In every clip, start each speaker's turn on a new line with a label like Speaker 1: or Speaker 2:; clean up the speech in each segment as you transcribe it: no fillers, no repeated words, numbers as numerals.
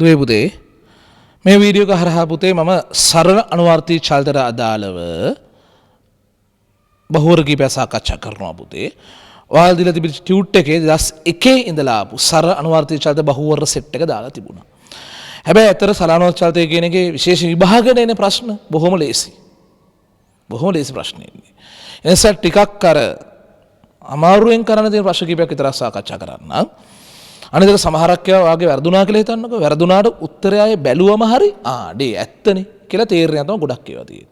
Speaker 1: දුවේ පුතේ මේ වීඩියෝ එක හරහා පුතේ මම සරල අනුවර්තී චලිතයට අදාළව බහුවර්ගී පැය සාකච්ඡා කරනවා පුතේ. ඔයාලා දීලා තිබිච්ච ටියුට් එකේ 2001 ඉඳලා ආපු සරල අනුවර්තී චලිත බහුවර්ග සෙට් එක දාලා තිබුණා. හැබැයි අතර සලානෝත් චලිතය කියන එකේ විශේෂ විභාගන එන ප්‍රශ්න බොහොම ලේසි. බොහොම ලේසි ප්‍රශ්න ඉන්නේ. එනිසා ටිකක් අර අමාරුවෙන් කරන දේ ප්‍රශ්න කිහිපයක් විතරක් සාකච්ඡා කරන්න. අනිත් සමහරක් ඒවා වාගේ වැරදුනා කියලා හිතන්නකෝ. වැරදුනාට උත්තරය ආයේ බැලුවම හරි ඩේ ඇත්තනේ කියලා තේරෙන තමයි ගොඩක් ඒවා තියෙන්නේ.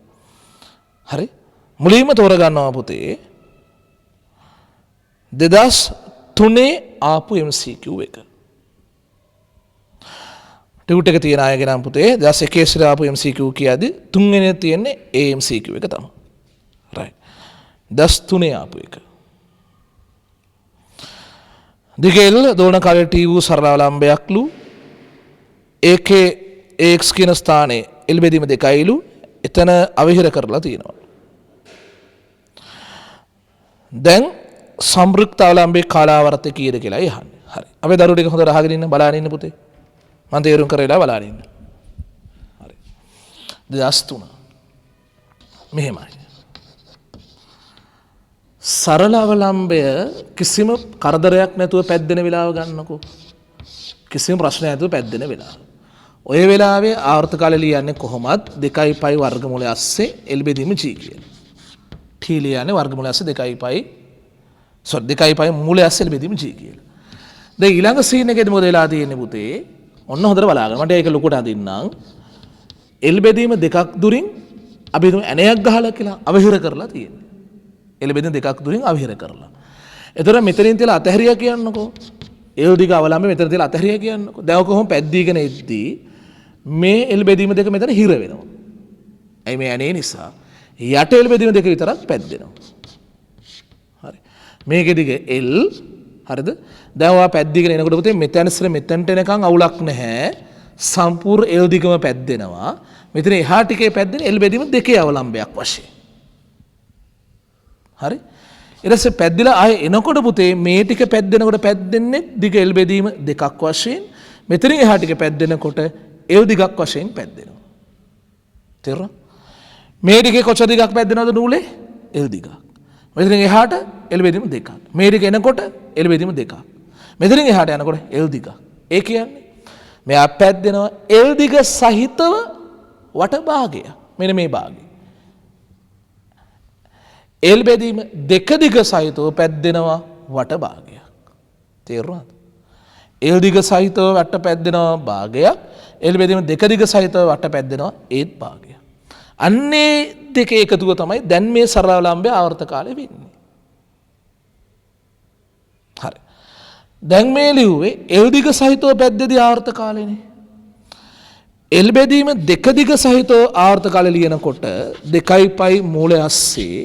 Speaker 1: හරි? මුලින්ම තෝරගන්නවා පුතේ 2003 ආපු MCQ එක. ටියුට් එක තියන අයගේ නම් පුතේ 2001 ඉස්සර ආපු MCQ කියද්දි තුන්වෙනියේ තියෙන්නේ ඒ MCQ එක තමයි. රයිට්. 2003 ආපු එක. දිගේල් දෝන කාලේ T වූ සරලාවලම්බයක්ලු ඒකේ AX කියන ස්ථානයේ L බෙදීම 2යිලු එතන අවහිර කරලා තියෙනවා. දැන් සම්ප්‍රයුක්ත අවලම්බයේ කාලාවර්තය කීයද කියලා අහන්නේ. හරි. අපේ දරුවෝ ටික හොඳට අහගෙන ඉන්න බලන්න ඉන්න පුතේ. මම තේරුම් කරලා බලන්න ඉන්න. හරි. 2003. මෙහෙමයි. සරල අවලම්බය කිසිම කරදරයක් නැතුව පැද්දෙන වෙලාව ගන්නකෝ. කිසිම ප්‍රශ්නයක් නැතුව පැද්දෙන වෙලාව. ඔය වෙලාවේ ආවර්ත කාලය ලියන්නේ කොහොමද? 2යි පයි වර්ගමූලය අස්සේ L බෙදීම G කියලා. T ලියන්නේ වර්ගමූලය අස්සේ 2යි පයි මූලය අස්සේ L බෙදීම G කියලා. දැන් ඊළඟ සීන් එකේදී මොකද වෙලා තියෙන්නේ පුතේ? ඔන්න හොඳට බලාගන්න. මට ඒක ලොකුට අදින්නම්. L බෙදීම දෙකක් දුරින් අපි හිතමු ඇණයක් ගහලා කියලා අවහිර කරලා තියෙන්නේ. L බෙදීම දෙකක් දුරින් අවහිර කරලා. එතකොට මෙතනින් තියලා අතහැරියා කියන්නකෝ. L දිග අවලම්බේ මෙතන තියලා අතහැරියා කියන්නකෝ. දැන් කොහොම පැද්දීගෙන එද්දී මේ L බෙදීම දෙක මෙතන හිර වෙනවා. ඇයි මේ ඇනේ නිසා? යට L බෙදීම දෙක විතරක් පැද්දෙනවා. හරි. මේකේ දිග L හරිද? දැන් ඔයා පැද්දීගෙන එනකොට පුතේ මෙතන ඉස්සර මෙතනට එනකන් අවුලක් නැහැ. සම්පූර්ණ L දිගම පැද්දෙනවා. මෙතන එහා ටිකේ පැද්දෙන L බෙදීම දෙකේ අවලම්බයක් වශයෙන්. හරි? ඊට පස්සේ පැද්දිලා ආයේ එනකොට පුතේ මේ ටික පැද්දෙනකොට පැද්දෙන්නේ දිග L බෙදීම දෙකක් වශයෙන්. මෙතනින් එහා ටික පැද්දෙනකොට L දිගක් වශයෙන් පැද්දෙනවා. තේරුණා? මේ ටිකේ කොච්චර දිගක් පැද්දෙනවද නූලේ? L දිගක්. මෙතනින් එහාට L බෙදීම දෙකක්. මේ ටික එනකොට L බෙදීම දෙකක්. මෙතනින් එහාට යනකොට L දිගක්. ඒ කියන්නේ මෙයා පැද්දෙනවා L දිග සහිතව වට භාගය. මෙන්න මේ භාගය. L බෙදීම දෙක දිග සහිතව පැද්දෙනවා වට භාගයක්. තේරුණාද? L දිග සහිතව වට පැද්දෙනවා භාගයක්. L බෙදීම දෙක දිග සහිතව වට පැද්දෙනවා ඒත් භාගයක්. අන්නේ දෙක එකතුව තමයි දැන් මේ සරල අවලම්බයේ ආවර්ත කාලය වෙන්නේ. හරි. දැන් මේ ලිව්වේ L දිග සහිතව පැද්දෙදී ආවර්ත කාලයනේ. L බෙදීම දෙක දිග සහිතව ආවර්ත කාලය ලියනකොට 2යි පයි මූලය අස්සේ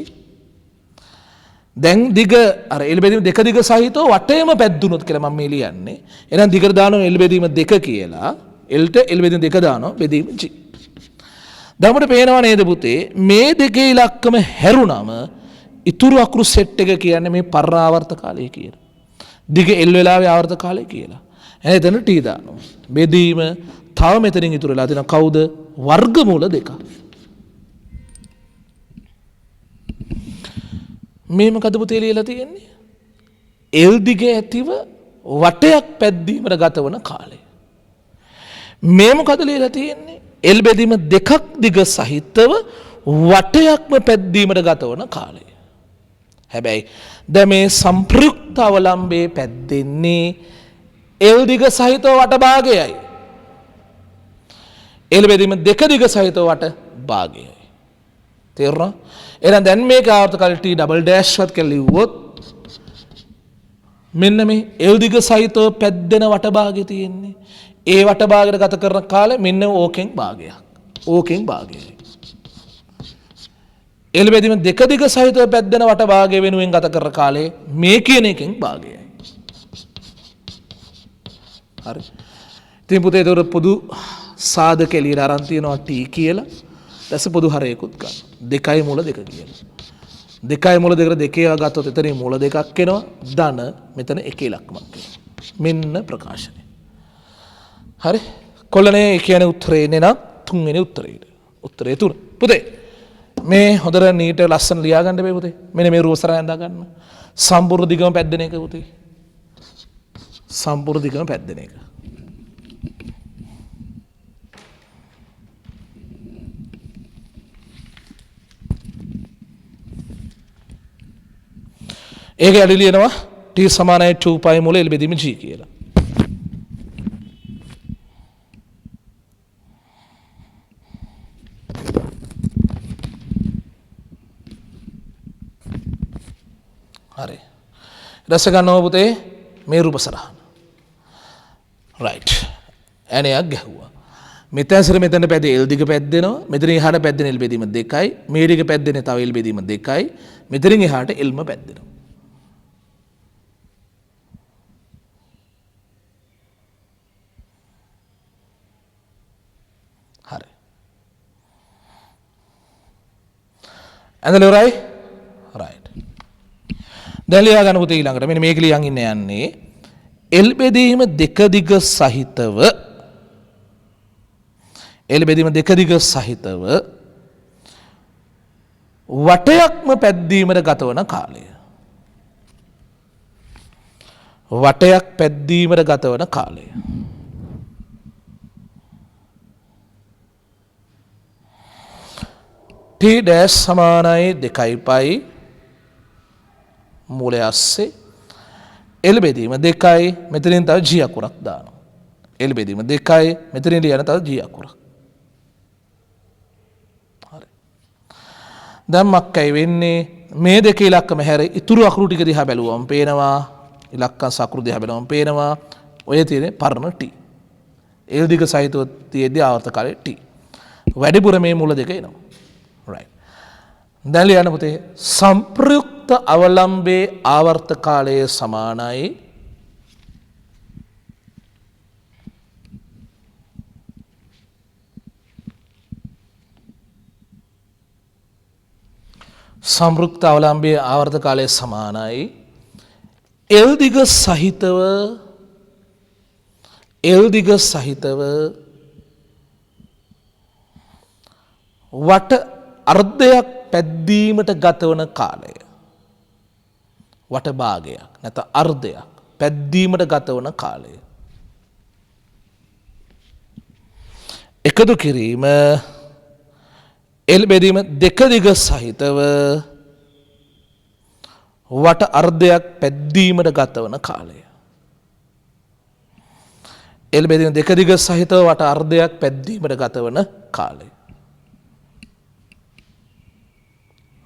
Speaker 1: දැන් දිග අර L බෙදීම දෙක දිග සහිතව වටේම පැද්දුනොත් කියලා මම මේ ලියන්නේ. එහෙනම් දිගට දානවා L බෙදීම දෙක කියලා. L ට L බෙදීම දෙක දානවා බෙදීම G. දැන් අපිට පේනවා නේද පුතේ මේ දෙකේ ඉලක්කම හැරුණම ඉතුරු අකුරු සෙට් එක කියන්නේ මේ පරාවර්ත කාලය කියලා. දිග L වෙලාවේ ආවර්ත කාලය කියලා. එහෙනම් එතන T දානවා. බෙදීම තව මෙතනින් ඉතුරු වෙලා තියෙනවා කවුද? වර්ගමූල දෙක. මේ මොකද පුතේ ලියලා තියෙන්නේ? L දිග ඇතිව වටයක් පැද්දීමට ගතවන කාලය. මේ මොකද ලියලා තියෙන්නේ? L බෙදීම දෙකක් දිග සහිතව වටයක්ම පැද්දීමට ගතවන කාලය. හැබැයි දැන් මේ සම්ප්‍රයුක්ත අවලම්බයේ පැද්දෙන්නේ L දිග සහිතව වට භාගයයි. L බෙදීම දෙක දිග සහිතව වට භාගයයි. තේරුණා? එහෙනම් දැන් මේක ආවර්ත කාලේ T ඩබල් ඩෑෂ් වත් කියලා ලිව්වොත් මෙන්න මේ L දිග සහිතව පැද්දෙන වට භාගය තියෙන්නේ. ඒ වට භාගයට ගත කරන කාලය මෙන්න ඕකෙන් භාගයක්. ඕකෙන් භාගයයි. L බෙදීම දෙක දිග සහිතව පැද්දෙන වට භාගය වෙනුවෙන් ගත කරන කාලය මේ කියන එකෙන් භාගයයි. හරි. ඉතින් පුතේ ඒක පොදු සාධක එළියට අරන් තියනවා T කියලා. දැස පොදු හරයකුත් ගන්න. 2යි මූල 2 කියලා. 2යි මූල 2කට දෙකේ ගත්තොත් එතනින් මූල දෙකක් එනවා. ධන මෙතන එක ඉලක්කමක් එනවා. මෙන්න ප්‍රකාශනය. හරි කොල්ලනේ කියන්නේ උත්තරේ එන්නේ නම් තුන්වෙනි උත්තරේට. උත්තරේ 3. පුතේ මේ හොඳට නීට ලස්සන ලියා ගන්න බෑ පුතේ. මෙන්න මේ රූප සරය අඳා ගන්න. සම්පූර්ණ දිගම පැද්දෙන එක පුතේ. සම්පූර්ණ දිගම පැද්දෙන එක. ඒක යලි ලියනවා t සමානයි 2 π මුල l බෙදීම g කියලා. හරි. ඊට ගන්නවා පුතේ මේ රූප සරහන. රයිට්. ඇණයක් ගැහුවා. මෙතන සිට මෙතන පැද්දේ l දිග පැද්දෙනවා. මෙතන එහාට පැද්දෙන l බෙදීම 2යි. මේ දිග පැද්දෙන තව l බෙදීම 2යි. මෙතනින් එහාට lම පැද්දෙනවා. හරි. ඇඳලා ඉවරයි? රයිට්. දැන් ලියා ගන්න පුතේ ඊළඟට මෙන්න මේක ලියන් යන්නේ L බෙදීම දෙක දිග සහිතව L බෙදීම දෙක දිග සහිතව වටයක්ම පැද්දීමට ගතවන කාලය. වටයක් පැද්දීමට ගතවන කාලය. t dash සමානයි 2 π මූලය අස්සේ L බෙදීම 2යි මෙතනින් තව g අකුරක් දානවා. L බෙදීම 2යි මෙතනින් ලියන තව g අකුරක්. හරි. දැන් මක්කයි වෙන්නේ මේ දෙක ඉලක්කම හැර ඉතුරු අකුරු ටික දිහා බැලුවම පේනවා ඉලක්කම් සකුරු දිහා බැලුවම පේනවා ඔය තියෙන පරණ t. L දිග සහිතව තියෙද්දී ආවර්ත කාලය t. වැඩිපුර මේ මූල දෙක එනවා. right. දැන් ලියන්න පුතේ සම්ප්‍රයුක්ත අවලම්බේ ආවර්ත කාලය සමානයි සම්ප්‍රයුක්ත අවලම්බේ ආවර්ත කාලය සමානයි L දිග සහිතව වට අර්ධයක් පැද්දීමට ගතවන කාලය. වට භාගයක් නැත්නම් අර්ධයක් පැද්දීමට ගතවන කාලය. එකතු කිරීම L බෙදීම දෙක දිග සහිතව වට අර්ධයක් පැද්දීමට ගතවන කාලය. L බෙදීම දෙක දිග සහිතව වට අර්ධයක් පැද්දීමට ගතවන කාලය.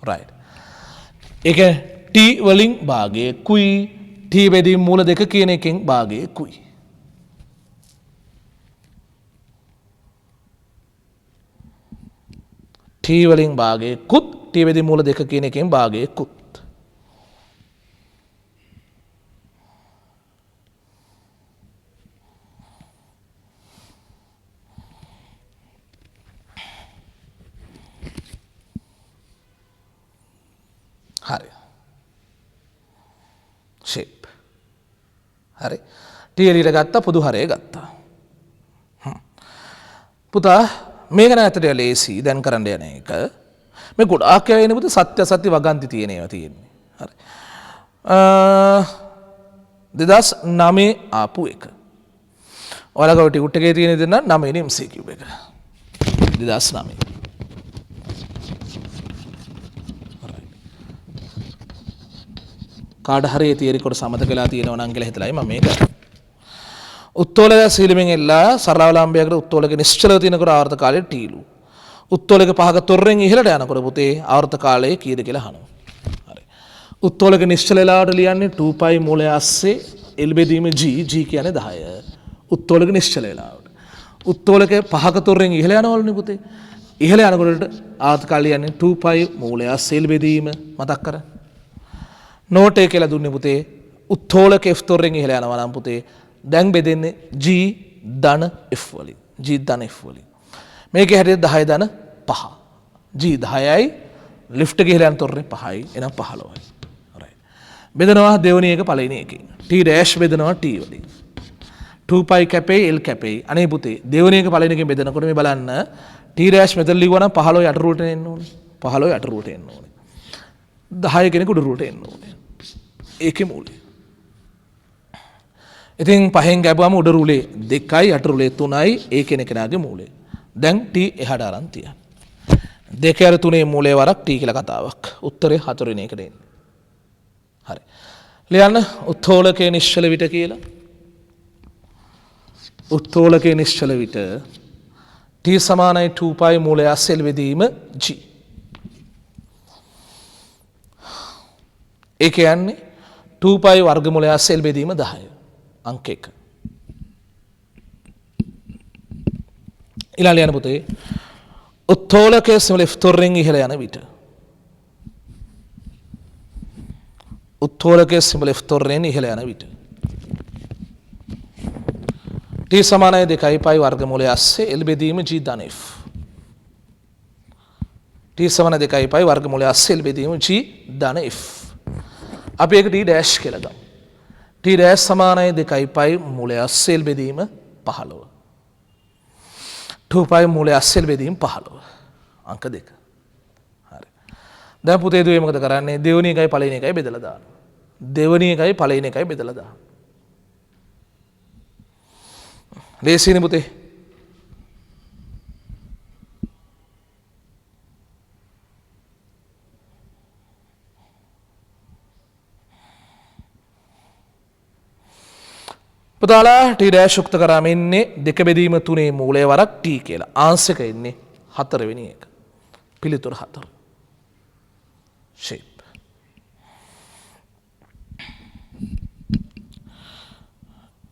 Speaker 1: right. ඒක t වලින් භාගයකුයි t බෙදීම මූල දෙක කියන එකෙන් භාගයකුයි. t වලින් භාගයකුත් t බෙදීම මූල දෙක කියන එකෙන් භාගයකුත්. හරි. shape. හරි. t එළියට ගත්තා පොදු හරය ගත්තා. පුතා මේක නම් ඇත්තට ලේසි දැන් කරන්න යන එක. මේ ගොඩාක් අය එන්නේ පුතා සත්‍ය සත්‍ය වගන්ති තියෙන ඒවා තියෙන්නේ. හරි. 2009 ආපු එක. ඔයාලගේ ටිකුට් එකේ තියෙන දේ නම් 9 වෙනි MCQ එක. 2009. කාඩ හරිය තියරි කොට සමත කළා තියෙනවා නම් කියලා හිතලායි මම මේක. උත්තෝලක සීලමින් එල්ලා සරලවලම්බයකට උත්තෝලක නිශ්චලව තියෙනකොට ආවර්ත කාලය ටීලු. උත්තෝලක පහක තොරෙන් ඉහළට යනකොට පුතේ ආවර්ත කාලය කීයද කියලා අහනවා. හරි. උත්තෝලක නිශ්චල වෙලාවට ලියන්නේ 2 π මූලය අස්සේ L බෙදීම g කියන්නේ 10. උත්තෝලක නිශ්චල වෙලාවට. උත්තෝලක පහක තොරෙන් ඉහළ යනවලුනේ පුතේ. ඉහළ යනකොට ආවර්ත කාලය ලියන්නේ 2 π මූලය අස්සේ L බෙදීම මතක් කරගන්න. නෝටේ කියලා දුන්නේ පුතේ උත්තෝලක F තොරෙන් ඉහළ යනවා නම් පුතේ දැන් බෙදෙන්නේ G ධන F වලින්. G ධන F වලින්. මේකේ හැටියට 10 ධන 5. G 10යි ලිෆ්ට් එක ඉහළ යන තොරේ 5යි එනම් 15යි. right. බෙදනවා දෙවෙනි එක පළවෙනි එකෙන්. T dash බෙදනවා T වලින්. 2π කැපෙයි L කැපෙයි. අනේ පුතේ දෙවෙනි එක පළවෙනි එකෙන් බෙදනකොට මේ බලන්න T' මෙතන ලියුවා නම් 15 යට රූට් එන්න ඕනේ. 15 යට රූට් එන්න ඕනේ. 10 කෙනෙකු උඩ රූට් එන්න ඕනේ. ඒකේ මූලය. ඉතින් පහෙන් ගැබුවම උඩ රුලේ 2යි යට රුලේ 3යි ඒ කෙනෙකුගේ මූලය. දැන් T එහාට අරන් තියන්න. 2 අර 3 මූලයේ වරක් T කියලා කතාවක්. උත්තරේ 4 වෙනි එකට එන්නේ. හරි. ලියන්න උත්තෝලකයේ නිශ්චල විට කියලා. උත්තෝලකයේ නිශ්චල විට T සමානයි 2π මූලය අස්සෙල් වෙදීම G. ඒ කියන්නේ 2π වර්ගමූලය අස්සෙල් බෙදීම 10. අංක 1. ඊළඟ යන පුතේ උත්තෝලකයේ සිමල F ඉහළ යන විට උත්තෝලකයේ සිමල F ඉහළ යන විට T සමානයි 2π වර්ගමූලය අස්සේ L බෙදීම G ධන F. T සමානයි 2π වර්ගමූලය අස්සේ L බෙදීම G ධන F. අපි ඒක T ඩෑෂ් කියලා ගමු. T ඩෑෂ් සමානයි 2π මූලය අස්සේ L බෙදීම 15. 2π මූලය අස්සේ L බෙදීම 15. අංක 2. හරි. දැන් පුතේ දුවේ මොකද කරන්නේ? දෙවෙනි එකයි පළවෙනි එකයි බෙදලා දාන්න. දෙවෙනි එකයි පළවෙනි එකයි බෙදලා දාන්න. ලේසියිනේ පුතේ. පුතාලා T ඩෑෂ් යුක්ත කරාම ඉන්නේ 2 බෙදීම 3 මූලයේ වරක් T කියලා. ආංශක ඉන්නේ 4 වෙනි එක. පිළිතුර 4. shape.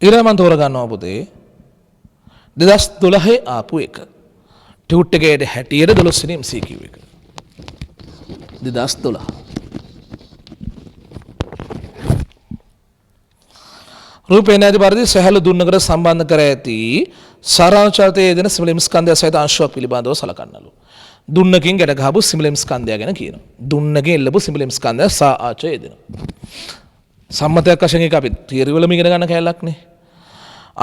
Speaker 1: ඊළඟ මම තෝරගන්නවා පුතේ 2012 ආපු එක. ටියුට් එකේ හැටියට 12 වෙනි MCQ එක. 2012. රූපේ නැති පරිදි සහැල්ලු දුන්නකට සම්බන්ධ කර ඇති සාරාංශාතයේ යෙදෙන සිමලම් ස්කන්ධය සහිත අංශුවක් පිළිබඳව සලකන්නලු. දුන්නකින් ගැට ගහපු සිමලම් ස්කන්ධය ගැන කියනවා. දුන්නකින් එල්ලපු සිමලම් ස්කන්ධය සාආචය යෙදෙනවා. සම්මතයක් වශයෙන් එක අපි තියරි වලම ඉගෙන ගන්න කැලලක් නේ.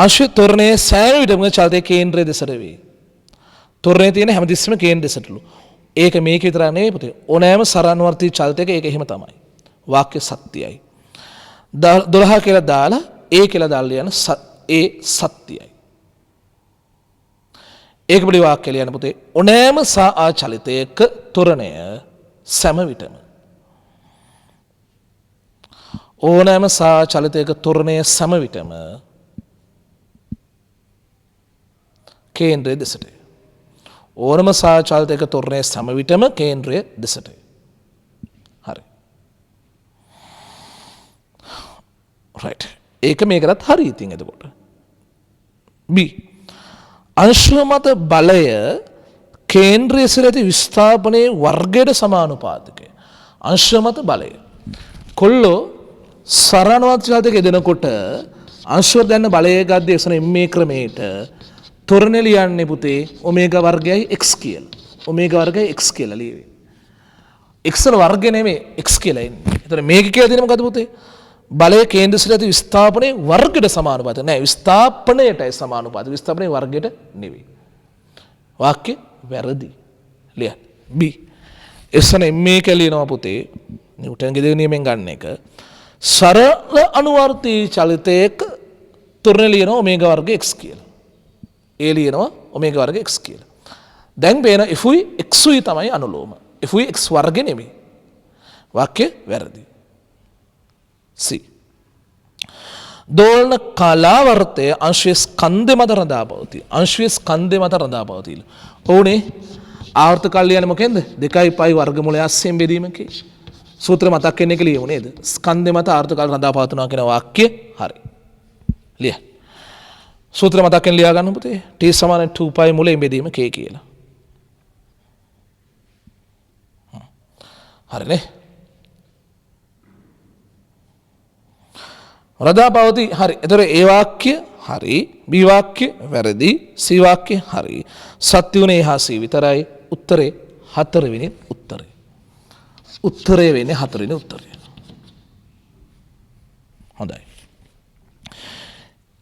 Speaker 1: අංශු තොරණයේ සෑම විටම චලිතයේ කේන්ද්‍රයේ දෙසට වේ. තොරණයේ තියෙන හැමතිස්සෙම කේන්ද්‍ර දෙසටලු. ඒක මේක විතරක් නෙවෙයි පුතේ. ඕනෑම සරණවර්ති චලිතයක ඒක එහෙම තමයි. වාක්‍ය සත්‍යයි. 12 කියලා දාලා ඒ කියලා දාලා යන ඒ සත්‍යයි. ඒක පිළි වාක්‍ය ලියන පුතේ ඕනෑම සා චලිතයක තොරණය සෑම විටම ඕනෑම සා චලිතයක තොරණය සෑම විටම කේන්ද්‍රයේ දෙසට. ඕනම සා චලිතයක තොරණය සෑම විටම කේන්ද්‍රයේ දෙසට. හරි. right. ඒක මේකටත් හරි ඉතින් එතකොට. B. අංශුව මත බලය කේන්ද්‍රයේ සිට ඇති විස්ථාපනයේ වර්ගයට සමානුපාතිකයි. අංශුව මත බලය. කොල්ලෝ සරණවත් චලිතයක යෙදෙනකොට අංශුව දැන්න බලය ගද්දී එසන මේ ක්‍රමයට තොරණ ලියන්නේ පුතේ ඔමේගා වර්ගයයි x කියලා. ඔමේගා වර්ගයයි x කියලා ලියවේ. x වල වර්ගය නෙමෙයි x කියලා එන්නේ. එතන මේක කියලා දෙන්නේ මොකද පුතේ? බලය කේන්ද්‍ර සිට ඇති විස්ථාපනයේ වර්ගයට සමානුපාතික නෑ. විස්ථාපනයටයි සමානුපාතික. විස්ථාපනයේ වර්ගයට නෙවෙයි. වාක්‍ය වැරදි. ලියන්න. B. එසන මේක ලියනවා පුතේ නිව්ටන්ගේ දෙවි නියමෙන් ගන්න එක. සරල අනුවර්තී චලිතයක තොරණ ලියනවා ඔමේගා වර්ග x කියලා. ඒ ලියනවා ඔමේගා වර්ග x කියලා. දැන් පේන F x තමයි අනුලෝම. F x වර්ග නෙමෙයි. වාක්‍ය වැරදි. C. දෝලන කලාවර්තය අංශයේ ස්කන්ධය මත රඳා පවතී. අංශයේ ස්කන්ධය මත රඳා පවතී. ඕනේ ආවර්ත කල්යන මොකෙන්ද? 2π වර්ගමූලය අස්සෙන් බෙදීමකේ. සූත්‍ර මතක් වෙන එක ලියමු නේද? ස්කන්ධය මත ආවර්ත කාල රඳා පවතිනවා කියන වාක්‍ය හරි. ලිය. සූත්‍ර මතක් වෙන ලියා ගන්න පුතේ. t සමාන 2π මුලෙන් බෙදීම k කියලා. හරිනේ. රඳා පවතී හරි. එතකොට ඒ වාක්‍ය හරි, B වාක්‍ය වැරදි, C වාක්‍ය හරි. සත්‍ය උනේ හා C විතරයි. උත්තරේ 4 වෙනි උත්තරේ. උත්තරේ වෙන්නේ 4 වෙනි උත්තරය. හොඳයි.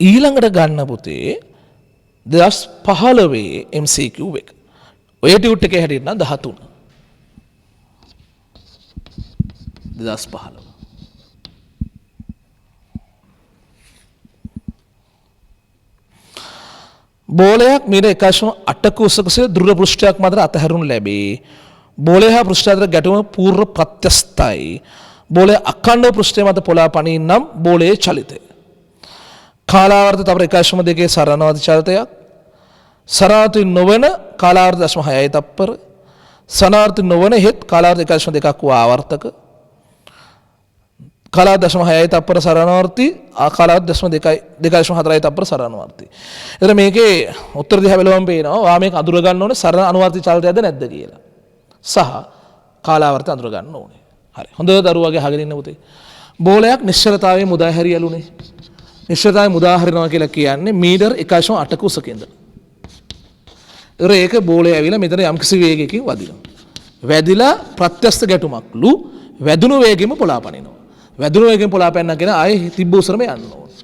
Speaker 1: ඊළඟට ගන්න පුතේ 2015 MCQ එක. ඔය ටියුට් එකේ හැටියට නම් 13. 2015. බෝලයක් මීටර 1.8ක උසක සිට දෘಢ පෘෂ්ඨයක් මත අතහැරුණු ලැබේ. බෝලය හා පෘෂ්ඨය අතර ගැටුම පූර්ව ප්‍රත්‍යස්ථයි. බෝලය අඛණ්ඩව පෘෂ්ඨය මත පොළා පනින්න නම් බෝලයේ චලිතය. කාලාවර්ත තවර 1.2 සරණවාදී චලිතයක්. සරණාර්ථී නොවන කාලාවර්ත 0.6යි තප්පර. සරණාර්ථී නොවන හෙත් කාලාවර්ත 1.2ක් වූ ආවර්තක. කාලාවර්ත 0.6යි තප්පර සරණාර්ථී කාලාවර්ත 2.4යි තප්පර සරණාර්ථී. එතන මේකේ උත්තර දිහා බැලුවම පේනවා වා මේක අඳුර ගන්න ඕනේ සරණ අනුවර්තී චලිතයක්ද නැද්ද කියලා. සහ කාලාවර්ත අඳුර ගන්න ඕනේ. හරි. හොඳ දරුවාගේ අහගෙන ඉන්න පුතේ. බෝලයක් නිශ්චලතාවයේ මුදා හැරියලුනේ. නිශ්චලතාවයේ මුදා හරිනවා කියලා කියන්නේ මීටර 1.8ක උසකින්ද. ඒක බෝලය ඇවිල්ලා මෙතන යම්කිසි වේගයකින් වදිනවා. වැදිලා ප්‍රත්‍යස්ත ගැටුමක්ලු වැදුණු වේගෙම පොළා පනිනවා. වැදුණු වේගෙන් පොළා පැනන කෙනා ආයේ තිබ්බ උසරම යන්න ඕනේ.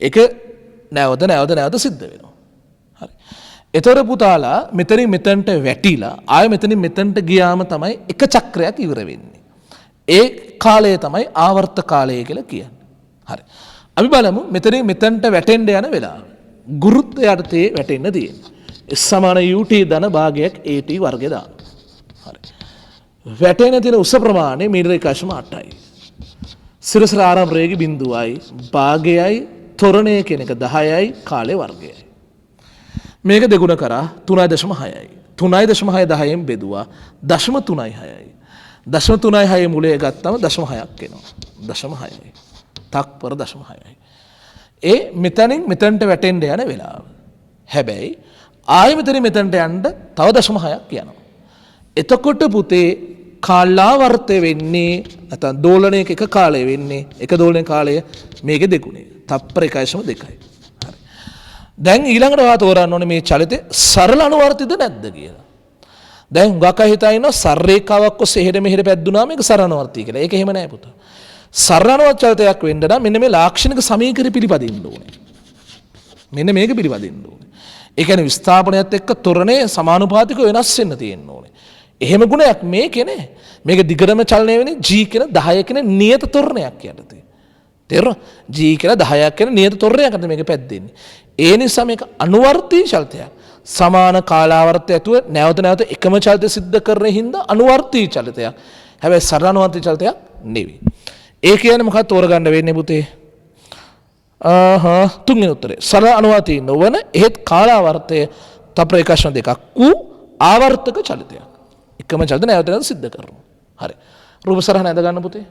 Speaker 1: ඒක නැවත සිද්ධ වෙනවා. හරි. ඒතර පුතාලා මෙතනින් මෙතනට වැටිලා ආයෙ මෙතනින් මෙතනට ගියාම තමයි එක චක්‍රයක් ඉවර වෙන්නේ. ඒ කාලය තමයි ආවර්ත කාලය කියලා කියන්නේ. හරි. අපි බලමු මෙතනින් මෙතනට වැටෙන්න යන වෙලාව. ගුරුත්වය යටතේ වැටෙන්න තියෙන්නේ. S සමාන ut ධන භාගයක් at වර්ගය දාන. හරි. වැටෙන තියෙන උස ප්‍රමාණය මීටර 1.8යි. සිරසර ආරම්භයේ බිඳුවයි භාගයයි ත්වරණය කියන එක 10යි කාලේ වර්ගයයි. මේක දෙගුණ කරා 3.6යි. 3.6 10න් බෙදුවා 0.36යි. 0.36 මුලයේ ගත්තම 0.6ක් එනවා. 0.6යි. තක්පර 0.6යි. ඒ මෙතනින් මෙතනට වැටෙන්න යන වෙලාව. හැබැයි ආයෙ මෙතනින් මෙතනට යන්න තව 0.6ක් යනවා. එතකොට පුතේ කාලාවර්තය වෙන්නේ නැත්නම් දෝලනයක එක කාලය වෙන්නේ එක දෝලනයේ කාලය මේකේ දෙගුණේ. තප්පර 1.2යි. හරි. දැන් ඊළඟට ඔයා තෝරන්න ඕනේ මේ චලිතේ සරල අනුවර්තිතද නැද්ද කියලා. දැන් හුඟක් අය හිතා ඉන්නවා සර රේඛාවක් ඔස්සේ එහෙට මෙහෙට පැද්දුනා මේක සරල අනුවර්තිය කියලා. ඒක එහෙම නෑ පුතා. සරල අනුවර්ත චලිතයක් වෙන්න නම් මෙන්න මේ ලාක්ෂණික සමීකරණ පිළිපදින්න ඕනේ. මෙන්න මේක පිළිපදින්න ඕනේ. ඒ කියන්නේ විස්ථාපනයත් එක්ක ත්වරණය සමානුපාතිකව වෙනස් වෙන්න තියෙන්න ඕනේ. එහෙම ගුණයක් මේකේ නෑ. මේක දිගටම චලනය වෙන්නේ g කියන 10 කියන නියත ත්වරණයක් යටතේ. තේරුණා? g කියලා 10ක් කියන නියත ත්වරණයක් යටතේ මේක පැද්දෙන්නේ. ඒ නිසා මේක අනුවර්තී චලිතයක්. සමාන කාලාවර්තය ඇතුව නැවත එකම චලිතය සිද්ධ කරන හින්දා අනුවර්තී චලිතයක්. හැබැයි සරල අනුවර්තී චලිතයක් නෙවෙයි. ඒ කියන්නේ මොකක්ද තෝරගන්න වෙන්නේ පුතේ? තුන්වෙනි උත්තරේ සරල අනුවර්තී නොවන එහෙත් කාලාවර්තය තප්පර 1.2ක් වූ ආවර්තක චලිතයක්. එකම චලිත නැවත සිද්ධ කරනවා. හරි. රූප සරහන ඇඳ ගන්න පුතේ.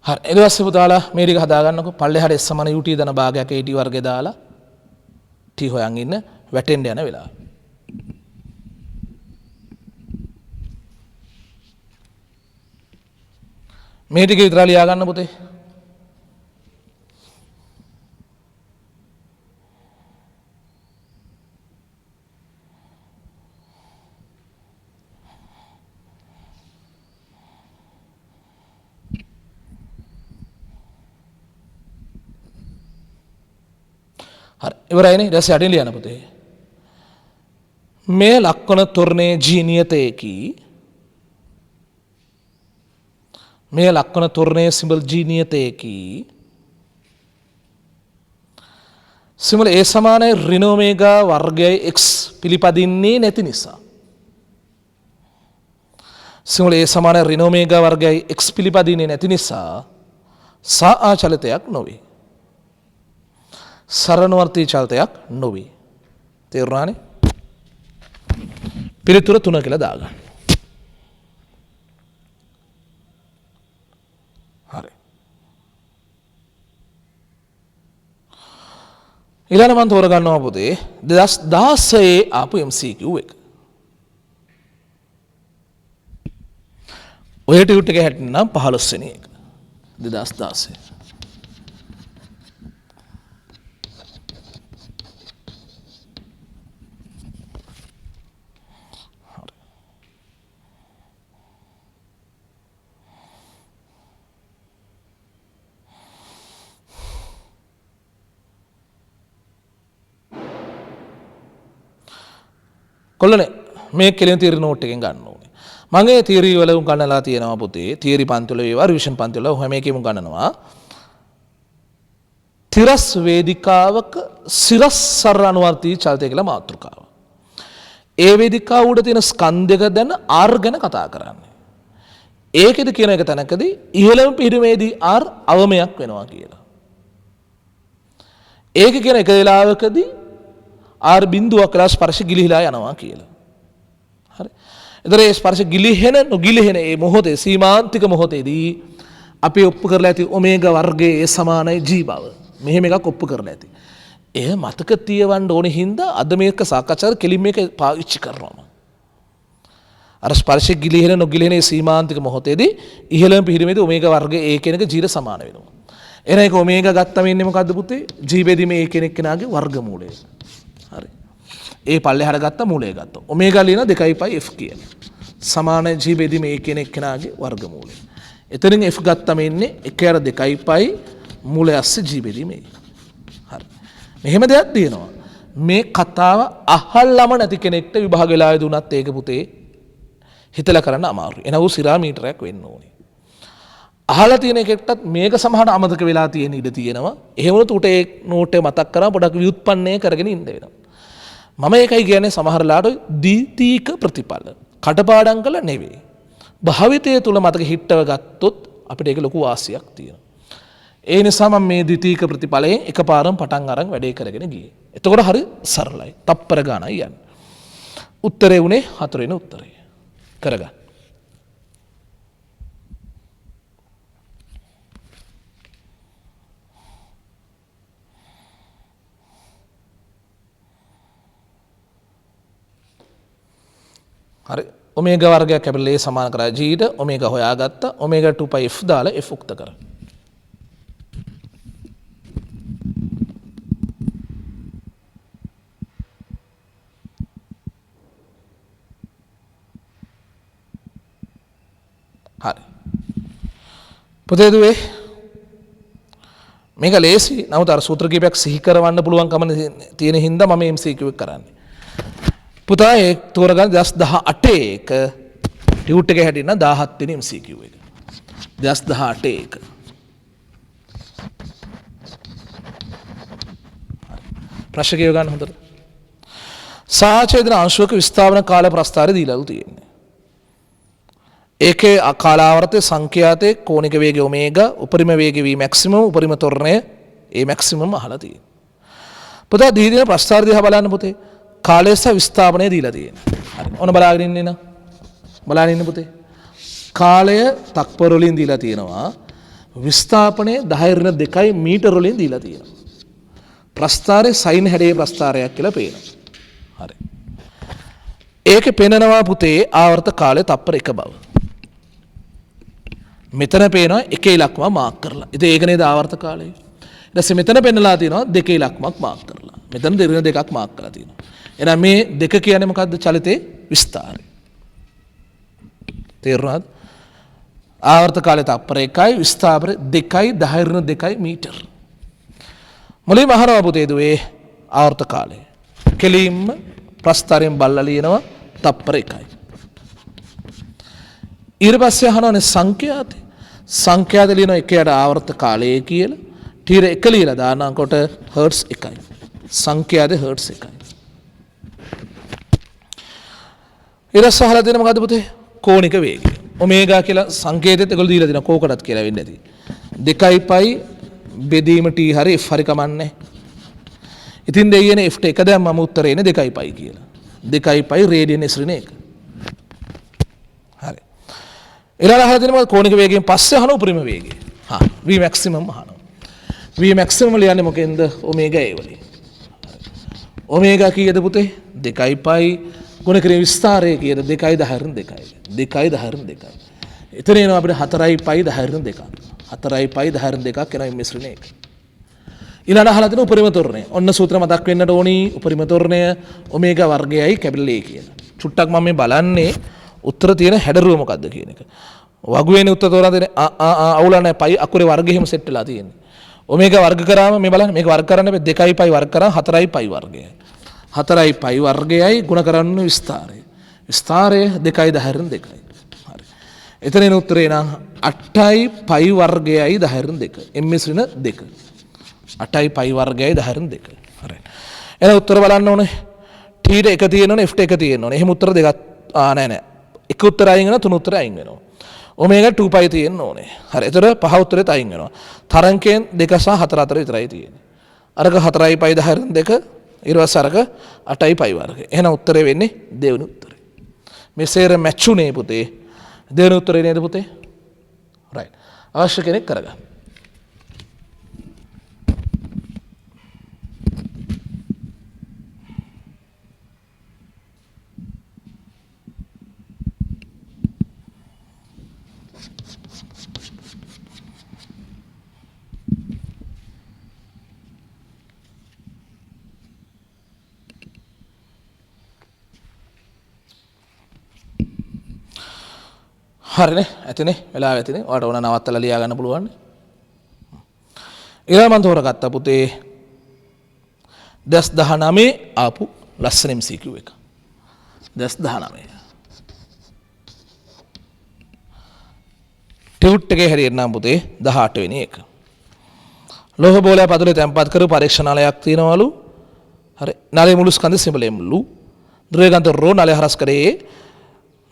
Speaker 1: හරි. ඊට පස්සේ පුතාලා මේ ටික හදාගන්නකො. පල්ලෙහාට S සමාන ut ධන භාගයක් at වර්ගය දාලා t හොයන් ඉන්න වැටෙන්න යන වෙලාව. මේ ටික විතර ලියා ගන්න පුතේ. හරි ඉවරයිනේ. ඊට පස්සේ යටින් ලියන්න පුතේ. මේ ලක්වන ත්වරණයේ g නියතයකි. මේ ලක්වන ත්වරණයේ සිම්බල් g නියතයකි. සිම්බල් a සමානයි ඍණ ඔමේගා වර්ගයයි x පිළිපදින්නේ නැති නිසා. සිම්බල් a සමානයි ඍණ ඔමේගා වර්ගයයි x පිළිපදින්නේ නැති නිසා සා ආචලිතයක් නොවේ. සරණවර්තී චලිතයක් නොවේ. තේරුණානේ? පිළිතුර 3 කියලා දාගන්න. හරි. ඊළඟ මම තෝරගන්නවා පුතේ 2016 ආපු MCQ එක. ඔය ටියුට් එක හැටිනම් 15 වෙනි එක 2016. කොල්ලනේ මේ කෙලින තියරි නෝට් එකෙන් ගන්න ඕනේ. මගේ තියරි වල උන් ගන්නලා තියෙනවා පුතේ. තියරි පන්ති වල වේවා රිවිෂන් පන්ති වල හැම එකෙම ගන්නනවා. තිරස් වේදිකාවක සිරස්සර අනුවර්තී චලිතය කියලා මාතෘකාව. ඒ වේදිකාව උඩ තියෙන ස්කන්ධයක දැන R ගැන කතා කරන්නේ. ඒකෙදි කියන එක තැනකදී ඉහළම පිරිමේදී R අවමයක් වෙනවා කියලා. ඒක කියන එක වෙලාවකදී R බිඳුවක් කියලා ස්පර්ශ ගිලිහිලා යනවා කියලා. හරි. ඒතර ඒ ස්පර්ශ ගිලිහෙන නොගිලිහෙන මේ මොහොතේ සීමාන්තික මොහොතේදී අපි ඔප්පු කරලා ඇති ඔමේගා වර්ගයේ ඒ සමානයි G බව. මෙහෙම එකක් ඔප්පු කරලා ඇති. එය මතක තියවන්න ඕනේ හින්දා අද මේක සාකච්ඡා කෙලින් මේක පාවිච්චි කරනවා. අර ස්පර්ශ ගිලිහෙන නොගිලිහෙන ඒ සීමාන්තික මොහොතේදී ඉහළම පිරිමේදී ඔමේගා වර්ගයේ ඒ කෙනෙක් G ට සමාන වෙනවා. එහෙනම් ඒක ඔමේගා ගත්තම ඉන්නේ මොකද්ද පුතේ? G බෙදීම මේ කෙනෙක් කෙනාගේ වර්ගමූලය. හරි. ඒ පල්ලෙහාට ගත්ත මූලය ගත්තා. ඔමේගා ලියන 2π f කියන. සමාන G බෙදීම මේ කෙනෙක් කෙනාගේ වර්ගමූලය. එතනින් f ගත්තම ඉන්නේ 1/2π මූලය අස්සේ G බෙදීම a. හරි. මෙහෙම දෙයක් තියෙනවා. මේ කතාව අහල්ලම නැති කෙනෙක්ට විභාග වෙලාවේ දුන්නත් ඒක පුතේ හිතලා කරන්න අමාරුයි. එනවු සිරා මීටරයක් වෙන්න ඕනේ. අහලා තියෙන එකටත් මේක සමහරට අමතක වෙලා තියෙන ඉඩ තියෙනවා. එහෙම වුණොත් උට ඒ නෝට් එක මතක් කරා පොඩක් ව්‍යුත්පන්නය කරගෙන ඉන්න වෙනවා. මම ඒකයි කියන්නේ සමහරලාට ද්විතීක ප්‍රතිඵල. කටපාඩම් කළ නෙවෙයි. භාවිතය තුල මතක හිටව ගත්තොත් අපිට ඒක ලොකු වාසියක් තියෙනවා. ඒ නිසා මම මේ ද්විතීක ප්‍රතිඵලයෙන් එකපාරම පටන් අරන් වැඩේ කරගෙන ගියේ. එතකොට හරි සරලයි. තප්පර ගානයි යන්නේ. උත්තරේ උනේ 4 වෙනි උත්තරේ. කරගන්න. හරි ඔමේගා වර්ගයක් අපිට ඒ සමාන කරා G ට ඔමේගා හොයාගත්ත ඔමේගා 2π f දාලා f උක්ත කර. හරි. පුතේ දුවේ මේක ලේසි. නමුත් අර සූත්‍ර කීපයක් සිහි කරවන්න පුළුවන්කම තියෙන හින්දා මම MCQ එක කරන්නේ. පුතා ඒ තෝරගන්න 2018 එක ටියුට් එක හැටින්න 17 වෙනි MCQ එක. 2018 එක. ප්‍රශ්න කියව ගන්න හොඳට. සාචේතන අංශුවක විස්ථාපන කාල ප්‍රස්ථාරය දීලාලු තියෙන්නේ. ඒකේ කාලාවර්තයේ සංඛ්‍යාතයේ කෝණික වේගය ඔමේගා, උපරිම වේගය v maximum, උපරිම ත්වරණය a maximum අහලා තියෙනවා. පුතා දී දින ප්‍රස්ථාරය දිහා බලන්න පුතේ. කාලය සහ විස්ථාපනය දීලා තියෙනවා. හරි. ඔන්න බලාගෙන ඉන්නේ නා. බලාගෙන ඉන්න පුතේ. කාලය තක්පර වලින් දීලා තියෙනවා. විස්ථාපනය 10^2 මීටර වලින් දීලා තියෙනවා. ප්‍රස්ථාරය සයින් හැඩයේ ප්‍රස්ථාරයක් කියලා පේනවා. හරි. ඒකේ පේනනවා පුතේ ආවර්ත කාලය තප්පර 1 බව. මෙතන පේනවා 1 ඉලක්කම මාක් කරලා. ඉතින් ඒක නේද ආවර්ත කාලය. ඊට පස්සේ මෙතන පෙන්නලා තියෙනවා 2 ඉලක්කමක් මාක් කරලා. මෙතන දෙරණ දෙකක් මාක් කරලා තියෙනවා. එහෙනම් මේ දෙක කියන්නේ මොකද්ද? චලිතේ විස්තාරය. තේරුණාද? ආවර්ත කාලය තප්පර 1යි විස්ථාපන 2.10^2 මීටර. මුලින්ම අහනවා පුතේ දුවේ ආවර්ත කාලය. කෙලින්ම ප්‍රස්ථාරයෙන් බල්ලා ලියනවා තප්පර 1යි. ඊට පස්සේ අහනවානේ සංඛ්‍යාත. සංඛ්‍යාත ලියනවා 1ට ආවර්ත කාලය කියලා. ටීර 1 ලියලා දානකොට හර්ට්ස් 1යි. සංඛ්‍යාත හර්ට්ස් 1යි. ඊළඟට අහලා දෙන මොකද්ද පුතේ? කෝණික වේගය. ඔමේගා කියලා සංකේතෙත් ඒගොල්ලෝ දීලා දෙනවා කෝකටත් කියලා වෙන්නේ නැති. 2π බෙදීම t හරි f හරි කමන්නේ. ඉතින් දෙයියනේ f ට එක දැම්මම උත්තරේ එන්නේ 2π කියලා. 2π රේඩියන් s ඍණ 1. හරි. ඊළඟට අහලා දෙන මොකද? කෝණික වේගයෙන් පස්සේ අහන උපරිම වේගය. හා v maximum අහනවා. v maximum ලියන්නේ මොකෙන්ද? ඔමේගා a වලින්. ඔමේගා කීයද පුතේ? 2π ගුණ කිරීම විස්තරය කීයද? 2.10^2. 2.10^2. එතන එනවා අපිට 4යි පයි 10 2ක්. 4යි පයි 10 2ක් එනවා මිශ්‍රණය එක. ඊළඟ අහලා තියෙන උපරිම තොරණය. ඔන්න සූත්‍ර මතක් වෙන්නට ඕනි උපරිම තොරණය ඔමේගා වර්ගයයි කැපිටල් A කියලා. චුට්ටක් මම මේ බලන්නේ උත්තර තියෙන හැඩරුව මොකද්ද කියන එක. වගුවේනේ උත්තර තෝරා දෙන්නේ අවුල නැහැ පයි අකුරේ වර්ගෙ හිම සෙට් වෙලා තියෙන්නේ. ඔමේගා වර්ග කරාම මේ බලන්න මේක වර්ග කරන්න බෑ 2යි පයි වර්ග කරා 4යි පයි වර්ගයයි. 4යි පයි වර්ගයයි ගුණ කරන්න විස්තරය. විස්තරය 2යි 10 2යි. හරි. එතන එන උත්තරේ නම් 8යි පයි වර්ගයයි 10 2. එම්එස් ඍණ 2. 8යි පයි වර්ගයයි 10 2. හරි. එහෙනම් උත්තර බලන්න ඕනේ. t ට 1 තියෙනවනේ f ට 1 තියෙනවනේ. එහෙම උත්තර දෙකක් නෑ නෑ. එක උත්තර අයින් වෙනවා තුන උත්තර අයින් වෙනවා. ඔමේගා 2 පයි තියෙන්න ඕනේ. හරි. ඒතර පහ උත්තරෙත් අයින් වෙනවා. තරංකයෙන් 2 සහ 4 අතර විතරයි තියෙන්නේ. අරක 4යි පයි 10 2 ඊළඟ අරක 8යි පයි වර්ග. එහෙනම් උත්තරේ වෙන්නේ දෙවෙනි උත්තරේ. මේ සේර මැච් උනේ පුතේ. දෙවෙනි උත්තරේ නේද පුතේ? රයිට්. අවශ්‍ය කෙනෙක් කරගන්න. හරිනේ ඇතිනේ වෙලාව ඇතිනේ ඔයාලට ඕන නවත්තලා ලියා ගන්න පුළුවන් ඊළඟ මම තෝරගත්තා පුතේ 19 ආපු ලස්සන MCQ එක 19 ටියුට් එකේ හැරියට නම් පුතේ 18 වෙනි එක ලෝහ බෝලය පතුලේ තැම්පත් කරු පරීක්ෂණාලයක් තියෙනවලු හරි නලයේ මුළු ස්කන්ධ සිඹලේ මුළු ද්‍රව්‍යගන්ත රෝ නලය හරස් කරේ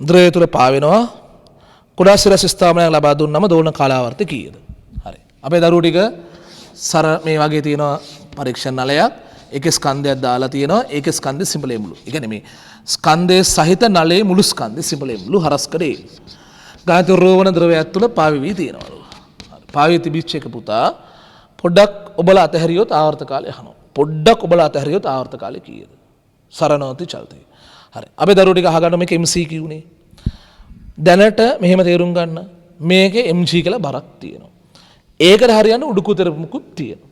Speaker 1: ද්‍රව්‍ය තුල පාවෙනවා කුඩා සිරස් ස්ථාපනයක් ලබා දුන්නම දෝලන කාලාවර්තය කීයද? හරි. අපේ දරුවෝ ටික සර මේ වගේ තියෙනවා පරීක්ෂණ නලයක්. ඒකේ ස්කන්ධයක් දාලා තියෙනවා. ඒකේ ස්කන්ධය සිඹලේ මුළු. ඒ කියන්නේ මේ ස්කන්ධයේ සහිත නලයේ මුළු ස්කන්ධය සිඹලේ මුළු හරස් කරේ. ගායතු රෝවණ ද්‍රවයක් තුල පාවිවි තියෙනවලු. හරි. පාවිවි තිබිච්ච එක පුතා පොඩ්ඩක් ඔබලා අතහැරියොත් ආවර්ත කාලය අහනවා. පොඩ්ඩක් ඔබලා අතහැරියොත් ආවර්ත කාලය කීයද? සරණෝති චල්තේ. හරි. අපේ දරුවෝ ටික අහගන්න මේක MCQ නේ. දැනට මෙහෙම තේරුම් ගන්න මේකේ mg කියලා බරක් තියෙනවා. ඒකට හරියන්න උඩුකු තෙරපුමුකුත් තියෙනවා.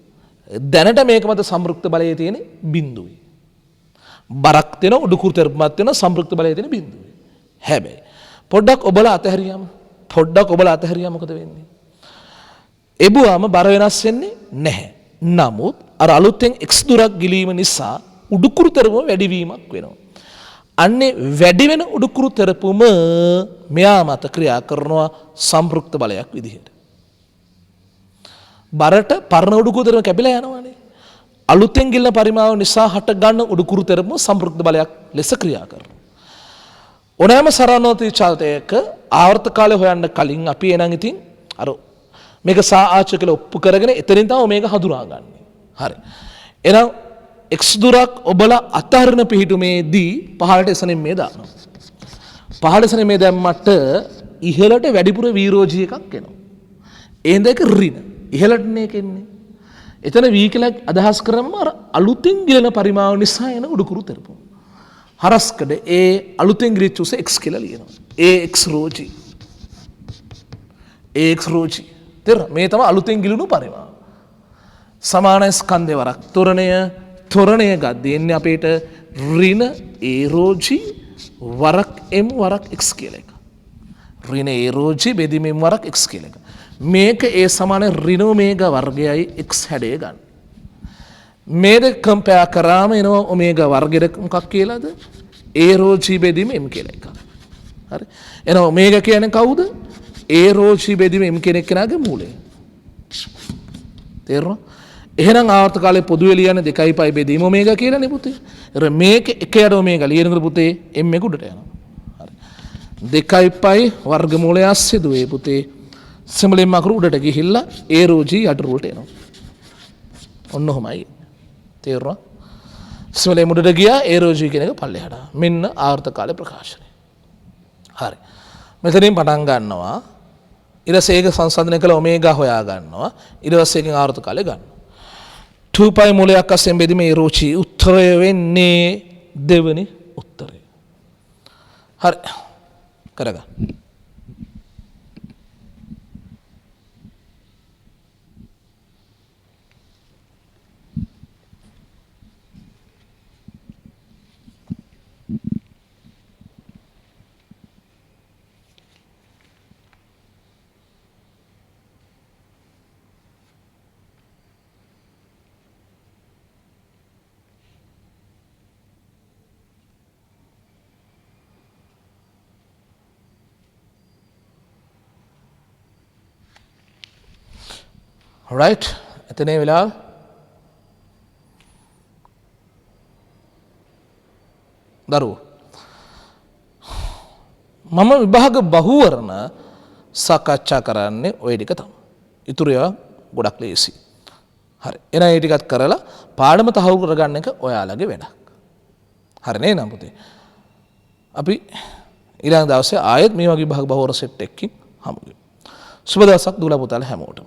Speaker 1: දැනට මේක මත සම්ප්‍රයුක්ත බලය තියෙන්නේ බිඳුවයි. බරක් තියෙන උඩුකු තෙරපුමක් තියෙන සම්ප්‍රයුක්ත බලය තියෙන බිඳුවයි. හැබැයි පොඩ්ඩක් ඔබලා අතහැරියාම මොකද වෙන්නේ? එබුවාම බර වෙනස් වෙන්නේ නැහැ. නමුත් අර අලුතෙන් x දුරක් ගිලීම නිසා උඩුකු තෙරපුම වැඩි වීමක් වෙනවා. අන්නේ වැඩි වෙන උඩුකුරු තෙරපුම මෙයා මත ක්‍රියා කරනවා සම්ප්‍රයුක්ත බලයක් විදිහට. බරට පරණ උඩුකුරු තෙරපුම කැපිලා යනවානේ. අලුතෙන් ගිල්ල පරිමාව නිසා හට ගන්න උඩුකුරු තෙරපුම සම්ප්‍රයුක්ත බලයක් ලෙස ක්‍රියා කරනවා. ඕනෑම සරණෝති චාල්තයක ආවර්ත කාලය හොයන්න කලින් අපි එනං ඉතින් අර මේක සාආච කියලා ඔප්පු කරගෙන එතනින් තමයි මේක හඳුනාගන්නේ. හරි. එහෙනම් x දුරක් ඔබලා අතහරින පිහිටුමේදී පහළට එසනෙන් මේ දානවා. පහළට එසනෙන් මේ දැම්මට ඉහළට වැඩිපුර වීරෝජී එකක් එනවා. එහෙනම් ඒක ඍණ. ඉහළටනේ ඒක එන්නේ. එතන v කියලා අදහස් කරාම අර අලුතින් ගිලන පරිමාව නිසා එන උඩුකුරු තෙරපුම. හරස්කඩ ඒ අලුතින් ගිලිච්ච උස x කියලා ලියනවා. ax රෝජී. ax රෝජී. තේර මේ තමයි අලුතින් ගිලුණු පරිමාව. සමාන ස්කන්ධය වරක් තොරණය ගද්දී එන්නේ අපේට ඍණ a රෝජී වරක් m වරක් x කියලා එක. ඍණ a රෝජී බෙදීම m වරක් x කියලා එක. මේක ඒ සමාන ඍණ ඔමේගා වර්ගයයි x හැඩය ගන්න. මේ දෙක කම්පෙයාර් කරාම එනවා ඔමේගා වර්ගෙට මොකක් කියලාද? a රෝජී බෙදීම m කියලා එකක්. හරි. එහෙනම් ඔමේගා කියන්නේ කවුද? a රෝජී බෙදීම m කියන එකනාගේ මූලය. තේරුණා? එහෙනම් ආවර්ත කාලයේ පොදුවේ ලියන්නේ 2යි පයි බෙදීම ඔමේගා කියලානේ පුතේ. ඒතර මේක එක යට ඔමේගා ලියනකොට පුතේ m එක උඩට යනවා. හරි. 2යි පයි වර්ගමූලය ASCII දුවේ පුතේ. සිඹලෙන් අකුරු උඩට ගිහිල්ලා a රෝජී යටුරුවට එනවා. ඔන්න ඔහමයි. තේරුණා? සිඹලෙන් උඩට ගියා a රෝජී කියන එක පල්ලෙහාට. මෙන්න ආවර්ත කාලේ ප්‍රකාශනය. හරි. මෙතනින් පටන් ගන්නවා. ඊට පස්සේ ඒක සංසන්දනය කළ ඔමේගා හොයා ගන්නවා. ඊට පස්සේ එකෙන් ආවර්ත කාලය ගන්නවා. 2 පයි මූලයක් අස්සෙන් බෙදීම ඒ රෝචි උත්තරය වෙන්නේ දෙවෙනි උත්තරය. හරි. කරගන්න. රයිට් එතනේ වෙලාව දරුවෝ මම විභාග බහුවර්ණ සාකච්ඡා කරන්නේ ඔය ටික තමයි. ඉතුරු ඒවා ගොඩක් ලේසි. හරි. එහෙනම් ඒ ටිකත් කරලා පාඩම තහවුරු කරගන්න එක ඔයාලගේ වැඩක්. හරි නේ නම් පුතේ. අපි ඊළඟ දවසේ ආයෙත් මේ වගේ විභාග බහුවර්ණ සෙට් එකකින් හමු වෙමු. සුබ දවසක් දුවලා පුතාලා හැමෝටම.